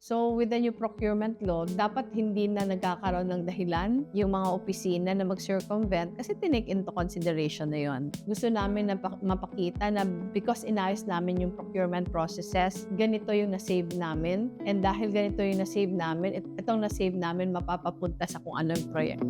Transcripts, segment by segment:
So with the new procurement law, dapat hindi na nagkakaroon ng dahilan yung mga opisina na mag-circumvent kasi tinake into consideration na yon. Gusto namin na mapakita na because inayos namin yung procurement processes, ganito yung na-save namin. And dahil ganito yung na-save namin, itong na-save namin mapapapunta sa kung anong proyekto.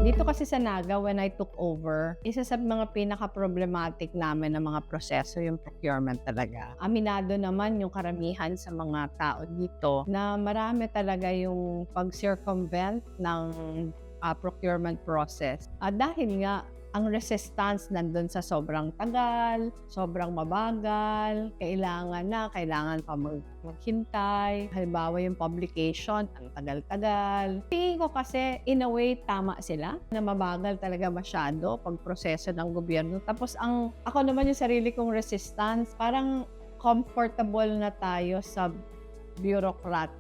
Dito kasi sa Naga, when I took over, isa sa mga pinaka-problematic namin na mga proseso yung procurement talaga. Aminado naman yung karamihan sa mga tao dito na marami talaga yung pag-circumvent ng procurement process. Dahil nga, ang resistance nandun sa sobrang tagal, sobrang mabagal, kailangan pa maghintay. Halimbawa yung publication, ang tagal-tagal. Tingin ko kasi, in a way, tama sila na mabagal talaga masyado pag proseso ng gobyerno. Tapos ako naman yung sarili kong resistance, parang comfortable na tayo sa bureaucrat.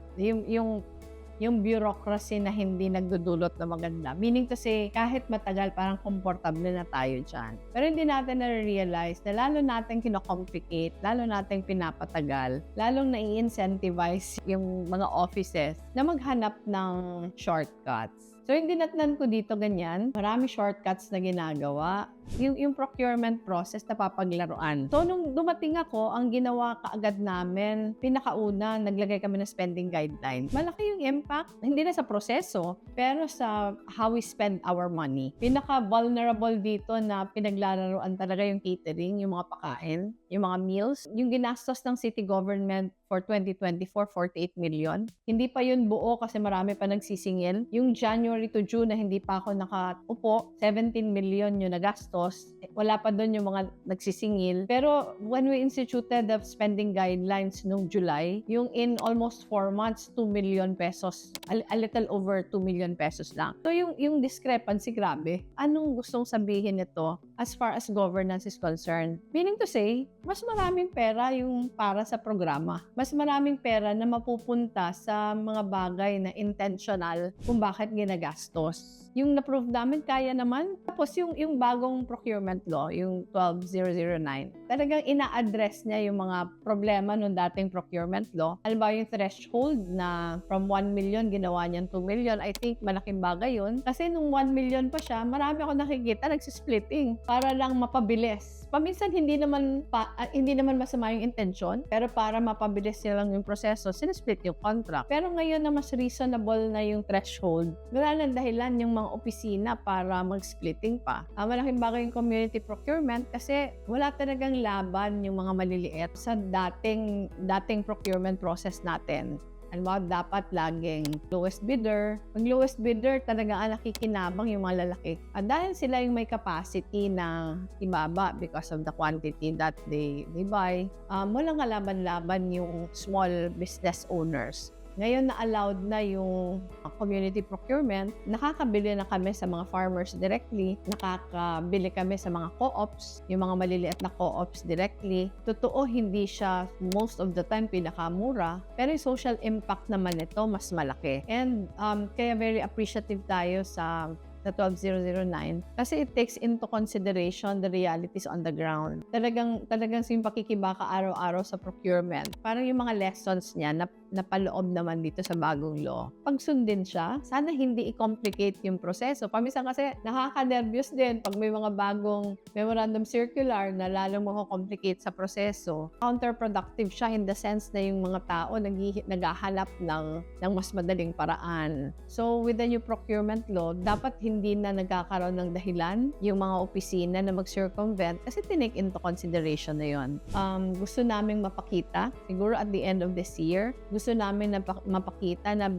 Yung bureaucracy na hindi nagdudulot na maganda. Meaning to say, kahit matagal, parang komportable na tayo dyan. Pero hindi natin na-realize na lalo natin kinocomplicate, lalo natin pinapatagal, lalong nai-incentivize yung mga offices na maghanap ng shortcuts. So, yung dinatnan ko dito ganyan, marami shortcuts na ginagawa. Yung procurement process na papaglaruan. So, nung dumating ako, ang ginawa kaagad namin, pinakauna, naglagay kami ng spending guidelines. Malaki yung impact, hindi na sa proseso, pero sa how we spend our money. Pinaka-vulnerable dito na pinaglalaruan talaga yung catering, yung mga pakain, yung mga meals. Yung ginastos ng city government for 2024, 48 million. Hindi pa yun buo kasi marami pa nagsisingil. Yung January to June na hindi pa ako nakaupo, 17 million yung nagastos. Wala pa doon yung mga nagsisingil. Pero when we instituted the spending guidelines nung July, yung in almost 4 months, 2 million pesos. A little over 2 million pesos lang. So yung discrepancy, grabe. Anong gustong sabihin nito as far as governance is concerned? Meaning to say, mas maraming pera yung para sa programa. Mas maraming pera na mapupunta sa mga bagay na intentional kung bakit ginagastos. Yung na-prove namin, kaya naman. Tapos yung bagong procurement law, yung 12009, talagang ina-address niya yung mga problema nung dating procurement law. Halimbawa yung threshold na from 1 million, ginawa niyang 2 million. I think malaking bagay yun. Kasi nung 1 million pa siya, marami ako nakikita nagsisplitting para lang mapabilis. Paminsan hindi naman masama yung intention, pero para mapabilis niya lang yung proseso, sinisplit yung contract. Pero ngayon na mas reasonable na yung threshold, wala nang dahilan yung mga opisina para mag-splitting pa. Malaking bagay yung community procurement kasi wala talagang laban yung mga maliliit sa dating procurement process natin. Ano dapat laging lowest bidder. Pag lowest bidder, talaga nakikinabang yung mga lalaki. At dahil sila yung may capacity na ibaba because of the quantity that they buy, walang kalaban-laban yung small business owners. Ngayon na allowed na yung community procurement, nakakabili na kami sa mga farmers directly, nakakabili kami sa mga co-ops, yung mga maliliit na co-ops directly. Totoo, hindi siya most of the time pinakamura, pero yung social impact naman nito mas malaki. And kaya very appreciative tayo sa 12009 kasi it takes into consideration the realities on the ground. Talagang yung pakikibaka araw-araw sa procurement. Parang yung mga lessons niya na paloob naman dito sa bagong law. Pag sundin siya, sana hindi i-complicate yung proseso. Paminsan kasi nakaka-nervyos din pag may mga bagong memorandum circular na lalong mako-complicate sa proseso. Counterproductive siya in the sense na yung mga tao naghahanap ng mas madaling paraan. So with the new procurement law, dapat hindi na nagkakaroon ng dahilan yung mga opisina na mag-circumvent kasi tinake into consideration na yun. Gusto naming mapakita, siguro at the end of this year, gusto namin na mapakita na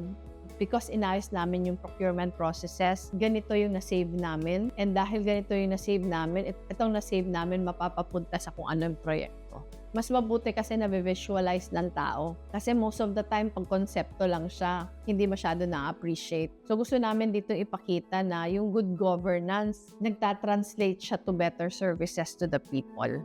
because inayos namin yung procurement processes, ganito yung na-save namin. And dahil ganito yung na-save namin, itong na-save namin mapapapunta sa kung anong proyekto. Mas mabuti kasi na-visualize ng tao. Kasi most of the time, pag konsepto lang siya, hindi masyado na-appreciate. So gusto namin dito ipakita na yung good governance, nagtatranslate siya to better services to the people.